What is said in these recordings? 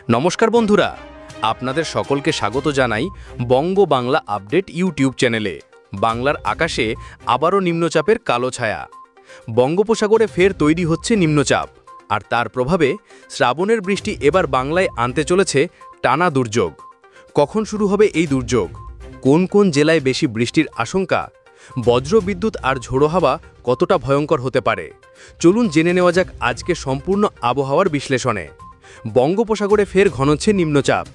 নমস্কার বন্ধুরা, আপনাদের সকলকে স্বাগত জানাই বঙ্গ বাংলা আপডেট ইউটিউব চ্যানেলে। বাংলার আকাশে আবারও নিম্নচাপের কালো ছায়া। বঙ্গোপসাগরে ফের তৈরি হচ্ছে নিম্নচাপ, আর তার প্রভাবে শ্রাবণের বৃষ্টি এবার বাংলায় আনতে চলেছে টানা দুর্যোগ। কখন শুরু হবে এই দুর্যোগ? কোন কোন জেলায় বেশি বৃষ্টির আশঙ্কা? বজ্রবিদ্যুৎ আর ঝোড়ো হাওয়া কতটা ভয়ঙ্কর হতে পারে? চলুন জেনে নেওয়া যাক আজকে সম্পূর্ণ আবহাওয়ার বিশ্লেষণে। বঙ্গোপসাগরে ফের ঘনচ্ছে নিম্নচাপ,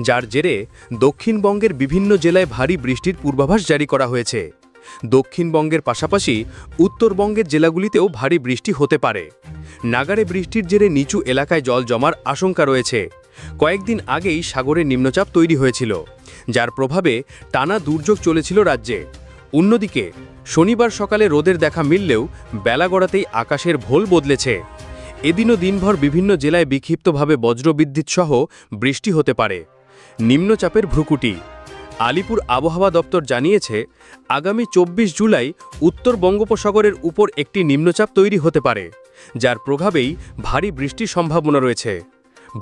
যার জেরে দক্ষিণবঙ্গের বিভিন্ন জেলায় ভারী বৃষ্টির পূর্বাভাস জারি করা হয়েছে। দক্ষিণবঙ্গের পাশাপাশি উত্তরবঙ্গের জেলাগুলিতেও ভারী বৃষ্টি হতে পারে। নাগারে বৃষ্টির জেরে নিচু এলাকায় জল জমার আশঙ্কা রয়েছে। কয়েকদিন আগেই সাগরে নিম্নচাপ তৈরি হয়েছিল, যার প্রভাবে টানা দুর্যোগ চলেছিল রাজ্যে। অন্যদিকে শনিবার সকালে রোদের দেখা মিললেও বেলা গড়াতেই আকাশের ভোল বদলেছে। এদিনও দিনভর বিভিন্ন জেলায় বিক্ষিপ্তভাবে বজ্রবিদ্যুৎ সহ বৃষ্টি হতে পারে। নিম্নচাপের ভ্রুকুটি। আলিপুর আবহাওয়া দপ্তর জানিয়েছে, আগামী 24 জুলাই উত্তর বঙ্গোপসাগরের উপর একটি নিম্নচাপ তৈরি হতে পারে, যার প্রভাবেই ভারী বৃষ্টির সম্ভাবনা রয়েছে।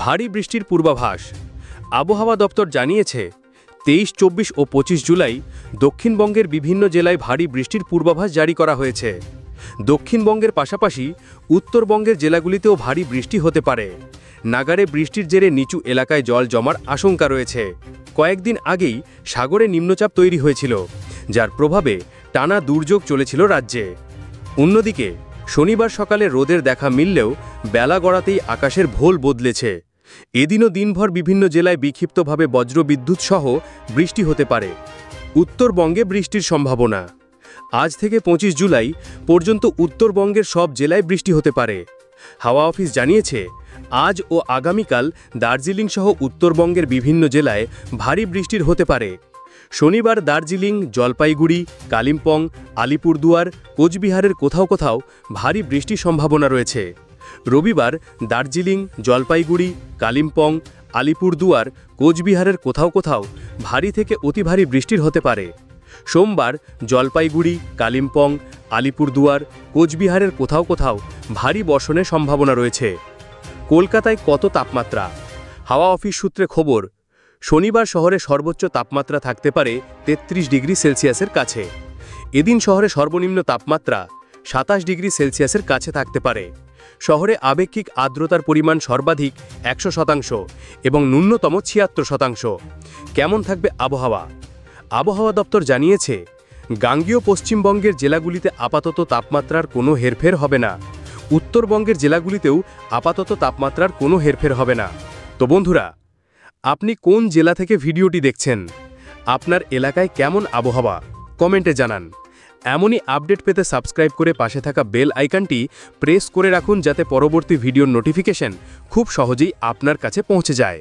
ভারী বৃষ্টির পূর্বাভাস। আবহাওয়া দপ্তর জানিয়েছে, 23, 24 ও 25 জুলাই দক্ষিণবঙ্গের বিভিন্ন জেলায় ভারী বৃষ্টির পূর্বাভাস জারি করা হয়েছে। দক্ষিণবঙ্গের পাশাপাশি উত্তরবঙ্গের জেলাগুলিতেও ভারী বৃষ্টি হতে পারে। নাগারে বৃষ্টির জেরে নিচু এলাকায় জল জমার আশঙ্কা রয়েছে। কয়েকদিন আগেই সাগরে নিম্নচাপ তৈরি হয়েছিল, যার প্রভাবে টানা দুর্যোগ চলেছিল রাজ্যে। অন্যদিকে শনিবার সকালে রোদের দেখা মিললেও বেলা গড়াতেই আকাশের ভোল বদলেছে। এদিনও দিনভর বিভিন্ন জেলায় বিক্ষিপ্তভাবে বজ্রবিদ্যুৎ সহ বৃষ্টি হতে পারে। উত্তরবঙ্গে বৃষ্টির সম্ভাবনা। আজ থেকে 25 জুলাই পর্যন্ত উত্তরবঙ্গের সব জেলায় বৃষ্টি হতে পারে। হাওয়া অফিস জানিয়েছে, আজ ও আগামীকাল দার্জিলিং সহ উত্তরবঙ্গের বিভিন্ন জেলায় ভারী বৃষ্টির হতে পারে। শনিবার দার্জিলিং, জলপাইগুড়ি, কালিম্পং, আলিপুরদুয়ার, কোচবিহারের কোথাও কোথাও ভারী বৃষ্টির সম্ভাবনা রয়েছে। রবিবার দার্জিলিং, জলপাইগুড়ি, কালিম্পং, আলিপুরদুয়ার, কোচবিহারের কোথাও কোথাও ভারী থেকে অতি ভারী বৃষ্টির হতে পারে। সোমবার জলপাইগুড়ি, কালিম্পং, আলিপুরদুয়ার, কোচবিহারের কোথাও কোথাও ভারী বর্ষণের সম্ভাবনা রয়েছে। কলকাতায় কত তাপমাত্রা? হাওয়া অফিস সূত্রে খবর, শনিবার শহরে সর্বোচ্চ তাপমাত্রা থাকতে পারে 33 ডিগ্রি সেলসিয়াসের কাছে। এদিন শহরে সর্বনিম্ন তাপমাত্রা 27 ডিগ্রি সেলসিয়াসের কাছে থাকতে পারে। শহরে আপেক্ষিক আর্দ্রতার পরিমাণ সর্বাধিক 100% এবং ন্যূনতম 76%। কেমন থাকবে আবহাওয়া? আবহাওয়া দপ্তর জানিয়েছে, গাঙ্গেয় পশ্চিমবঙ্গের জেলাগুলিতে আপাতত তাপমাত্রার কোনো হেরফের হবে না। উত্তরবঙ্গের জেলাগুলিতেও আপাতত তাপমাত্রার কোনো হেরফের হবে না। তো বন্ধুরা, আপনি কোন জেলা থেকে ভিডিওটি দেখছেন? আপনার এলাকায় কেমন আবহাওয়া? কমেন্টে জানান। এমনই আপডেট পেতে সাবস্ক্রাইব করে পাশে থাকা বেল আইকনটি প্রেস করে রাখুন, যাতে পরবর্তী ভিডিওর নোটিফিকেশন খুব সহজেই আপনার কাছে পৌঁছে যায়।